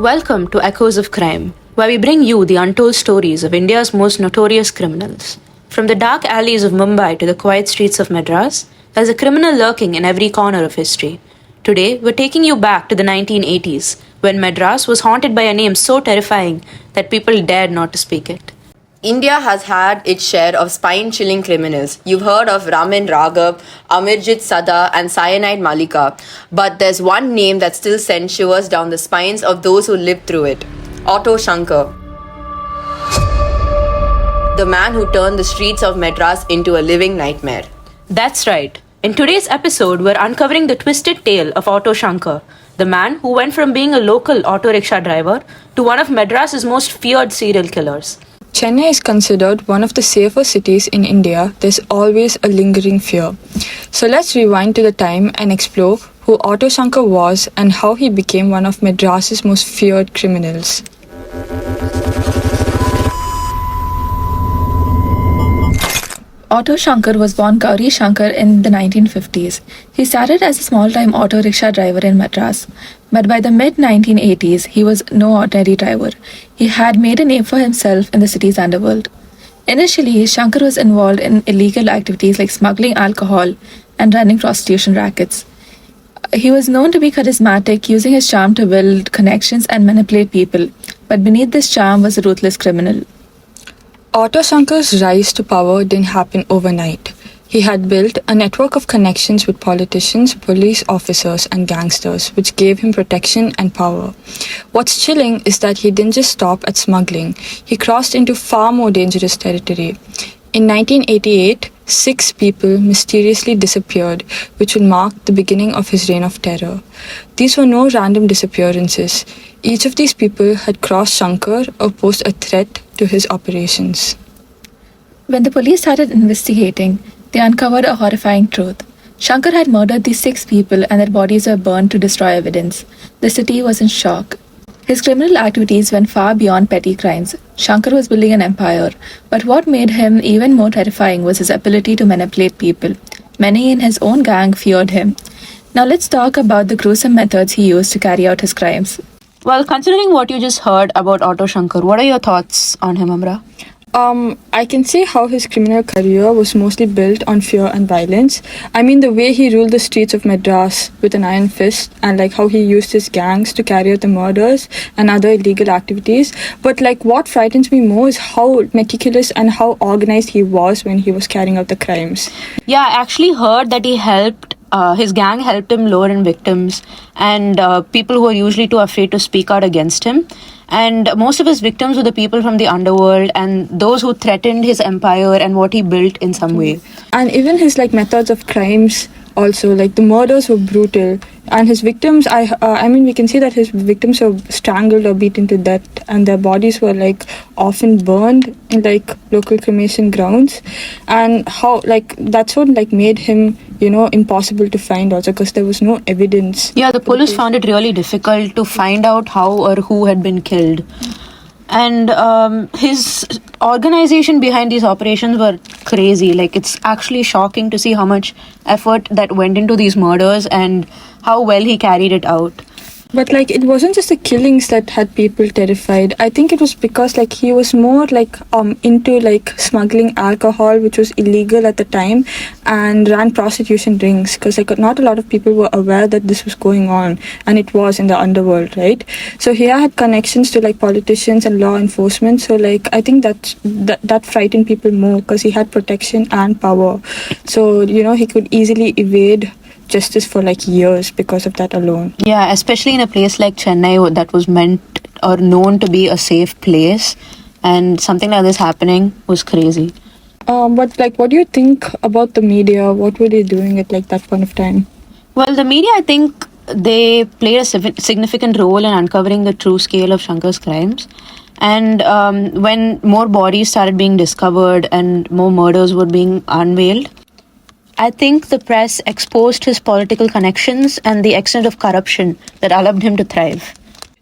Welcome to Echoes of Crime, where we bring you the untold stories of India's most notorious criminals. From the dark alleys of Mumbai to the quiet streets of Madras, there's a criminal lurking in every corner of history. Today, we're taking you back to the 1980s, when Madras was haunted by a name so terrifying that people dared not to speak it. India has had its share of spine-chilling criminals. You've heard of Ramin Raghav, Amirjit Sada and Cyanide Malika. But there's one name that still sends shivers down the spines of those who lived through it. Auto Shankar. The man who turned the streets of Madras into a living nightmare. That's right. In today's episode, we're uncovering the twisted tale of Auto Shankar, the man who went from being a local auto rickshaw driver to one of Madras's most feared serial killers. Chennai is considered one of the safer cities in India. There's always a lingering fear. So let's rewind to the time and explore who Auto Shankar was and how he became one of Madras's most feared criminals. Auto Shankar was born Gauri Shankar in the 1950s. He started as a small-time auto rickshaw driver in Madras. But by the mid-1980s, he was no ordinary driver. He had made a name for himself in the city's underworld. Initially, Shankar was involved in illegal activities like smuggling alcohol and running prostitution rackets. He was known to be charismatic, using his charm to build connections and manipulate people. But beneath this charm was a ruthless criminal. Auto Shankar's rise to power didn't happen overnight. He had built a network of connections with politicians, police officers, and gangsters, which gave him protection and power. What's chilling is that he didn't just stop at smuggling, he crossed into far more dangerous territory. In 1988, 6 people mysteriously disappeared, which would mark the beginning of his reign of terror. These were no random disappearances. Each of these people had crossed Shankar or posed a threat to his operations. When the police started investigating, they uncovered a horrifying truth. Shankar had murdered these 6 people and their bodies were burned to destroy evidence. The city was in shock. His criminal activities went far beyond petty crimes. Shankar was building an empire, but what made him even more terrifying was his ability to manipulate people. Many in his own gang feared him. Now let's talk about the gruesome methods he used to carry out his crimes. Well, considering what you just heard about Auto Shankar, what are your thoughts on him, Amra? I can say how his criminal career was mostly built on fear and violence. I mean, the way he ruled the streets of Madras with an iron fist and like how he used his gangs to carry out the murders and other illegal activities. But like what frightens me more is how meticulous and how organized he was when he was carrying out the crimes. Yeah, I actually heard that his gang helped him lure in victims and people who were usually too afraid to speak out against him. And most of his victims were the people from the underworld and those who threatened his empire and what he built in some way. And even his like methods of crimes also, like the murders were brutal. And his victims, I mean, we can see that his victims were strangled or beaten to death, and their bodies were like often burned in like local cremation grounds. And how like that's what like made him, impossible to find also because there was no evidence. Yeah, the police found it really difficult to find out how or who had been killed. And his organization behind these operations were crazy. Like, it's actually shocking to see how much effort that went into these murders and how well he carried it out. But like it wasn't just the killings that had people terrified. I think it was because like he was more like into like smuggling alcohol, which was illegal at the time, and ran prostitution rings because like not a lot of people were aware that this was going on, and it was in the underworld, right? So he had connections to like politicians and law enforcement. So like I think that frightened people more because he had protection and power. So he could easily evade justice for like years because of that alone. Yeah, especially in a place like Chennai that was meant or known to be a safe place, and something like this happening was crazy. But like, what do you think about the media? What were they doing at like that point of time? Well, the media, I think they played a significant role in uncovering the true scale of Shankar's crimes. And when more bodies started being discovered and more murders were being unveiled, I think the press exposed his political connections and the extent of corruption that allowed him to thrive.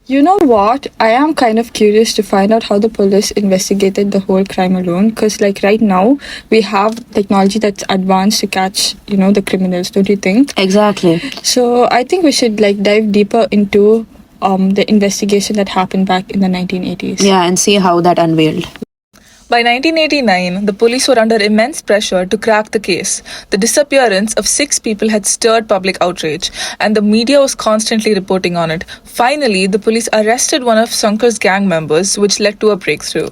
You know what? I am kind of curious to find out how the police investigated the whole crime alone. Because like right now, we have technology that's advanced to catch, the criminals, don't you think? Exactly. So I think we should like dive deeper into the investigation that happened back in the 1980s. Yeah, and see how that unveiled. By 1989, the police were under immense pressure to crack the case. The disappearance of 6 people had stirred public outrage, and the media was constantly reporting on it. Finally, the police arrested one of Shankar's gang members, which led to a breakthrough.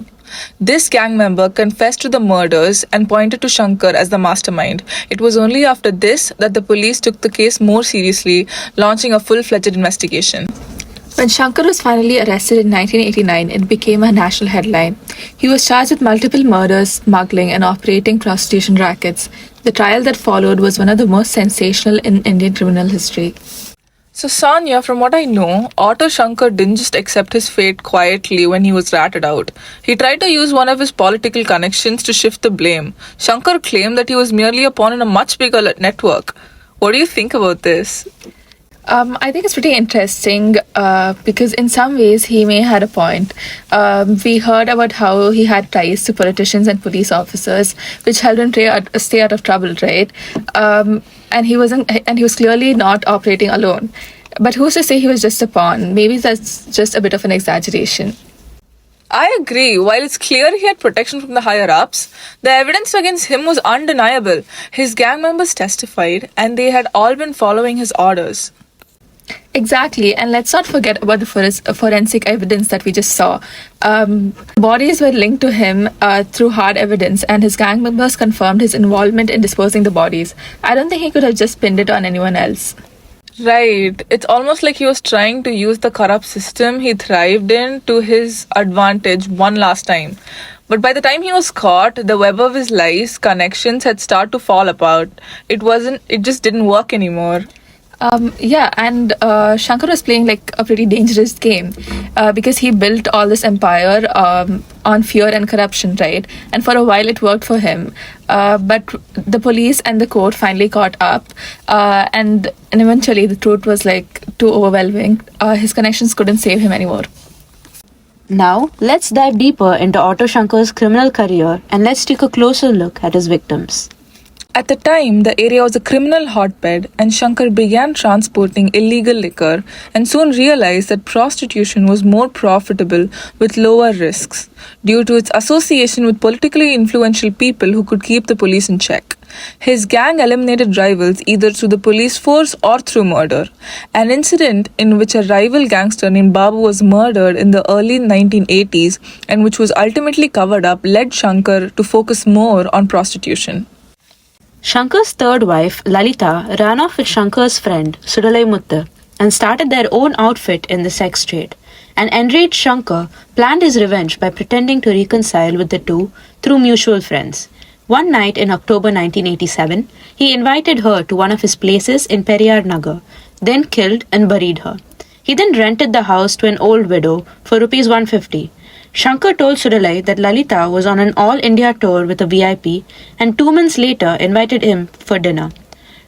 This gang member confessed to the murders and pointed to Shankar as the mastermind. It was only after this that the police took the case more seriously, launching a full-fledged investigation. When Shankar was finally arrested in 1989, it became a national headline. He was charged with multiple murders, smuggling, and operating prostitution rackets. The trial that followed was one of the most sensational in Indian criminal history. So, Sanya, from what I know, Auto Shankar didn't just accept his fate quietly when he was ratted out. He tried to use one of his political connections to shift the blame. Shankar claimed that he was merely a pawn in a much bigger network. What do you think about this? I think it's pretty interesting because in some ways he may had a point. We heard about how he had ties to politicians and police officers, which helped him stay out of trouble, right? And he was clearly not operating alone. But who's to say he was just a pawn? Maybe that's just a bit of an exaggeration. I agree. While it's clear he had protection from the higher-ups, the evidence against him was undeniable. His gang members testified, and they had all been following his orders. Exactly, and let's not forget about the forensic evidence that we just saw. Bodies were linked to him through hard evidence, and his gang members confirmed his involvement in disposing the bodies. I don't think he could have just pinned it on anyone else. Right. It's almost like he was trying to use the corrupt system he thrived in to his advantage one last time. But by the time he was caught, the web of his lies, connections had started to fall apart. It just didn't work anymore. And Shankar was playing like a pretty dangerous game because he built all this empire on fear and corruption, right? And for a while it worked for him. But the police and the court finally caught up and eventually the truth was like too overwhelming. His connections couldn't save him anymore. Now, let's dive deeper into Auto Shankar's criminal career and let's take a closer look at his victims. At the time, the area was a criminal hotbed, and Shankar began transporting illegal liquor and soon realized that prostitution was more profitable with lower risks due to its association with politically influential people who could keep the police in check. His gang eliminated rivals either through the police force or through murder. An incident in which a rival gangster named Babu was murdered in the early 1980s and which was ultimately covered up led Shankar to focus more on prostitution. Shankar's third wife, Lalita, ran off with Shankar's friend, Sudalai Mutta, and started their own outfit in the sex trade. An enraged Shankar planned his revenge by pretending to reconcile with the two through mutual friends. One night in October 1987, he invited her to one of his places in Periyar Nagar, then killed and buried her. He then rented the house to an old widow for Rs 150. Shankar told Sudalai that Lalita was on an all-India tour with a VIP and 2 months later invited him for dinner.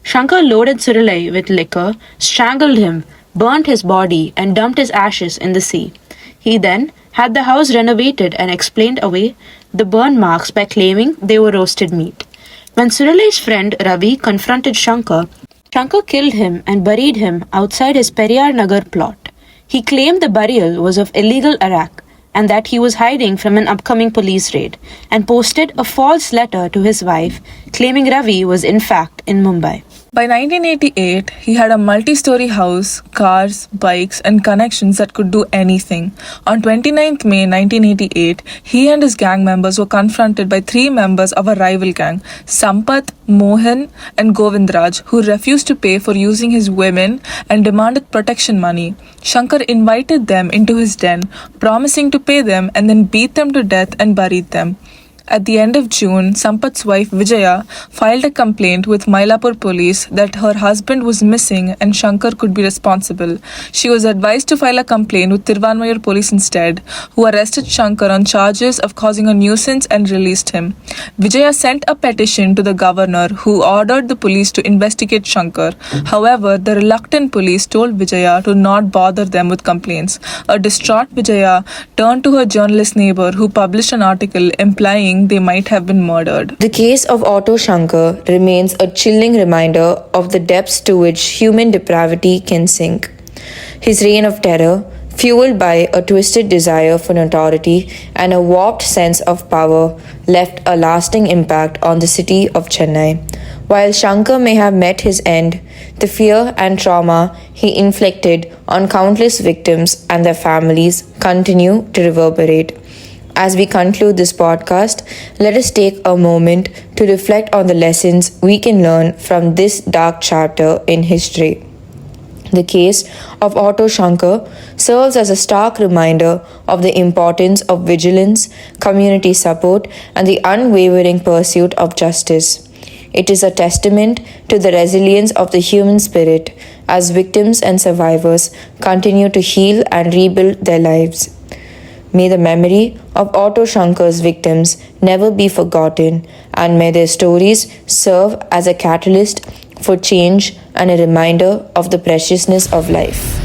Shankar loaded Sudalai with liquor, strangled him, burnt his body and dumped his ashes in the sea. He then had the house renovated and explained away the burn marks by claiming they were roasted meat. When Sudalai's friend Ravi confronted Shankar, Shankar killed him and buried him outside his Periyar Nagar plot. He claimed the burial was of illegal arak and that he was hiding from an upcoming police raid, and posted a false letter to his wife claiming Ravi was in fact in Mumbai. By 1988, he had a multi-story house, cars, bikes, and connections that could do anything. On 29th May 1988, he and his gang members were confronted by 3 members of a rival gang, Sampath, Mohan, and Govindraj, who refused to pay for using his women and demanded protection money. Shankar invited them into his den, promising to pay them and then beat them to death and buried them. At the end of June, Sampath's wife Vijaya filed a complaint with Mylapore police that her husband was missing and Shankar could be responsible. She was advised to file a complaint with Tirvanmayur police instead, who arrested Shankar on charges of causing a nuisance and released him. Vijaya sent a petition to the governor, who ordered the police to investigate Shankar. However, the reluctant police told Vijaya to not bother them with complaints. A distraught Vijaya turned to her journalist neighbor, who published an article implying they might have been murdered. The case of Auto Shankar remains a chilling reminder of the depths to which human depravity can sink. His reign of terror, fueled by a twisted desire for notoriety and a warped sense of power, left a lasting impact on the city of Chennai. While Shankar may have met his end, the fear and trauma he inflicted on countless victims and their families continue to reverberate. As we conclude this podcast, let us take a moment to reflect on the lessons we can learn from this dark chapter in history. The case of Auto Shankar serves as a stark reminder of the importance of vigilance, community support, and the unwavering pursuit of justice. It is a testament to the resilience of the human spirit as victims and survivors continue to heal and rebuild their lives. May the memory of Auto Shankar's victims never be forgotten, and may their stories serve as a catalyst for change and a reminder of the preciousness of life.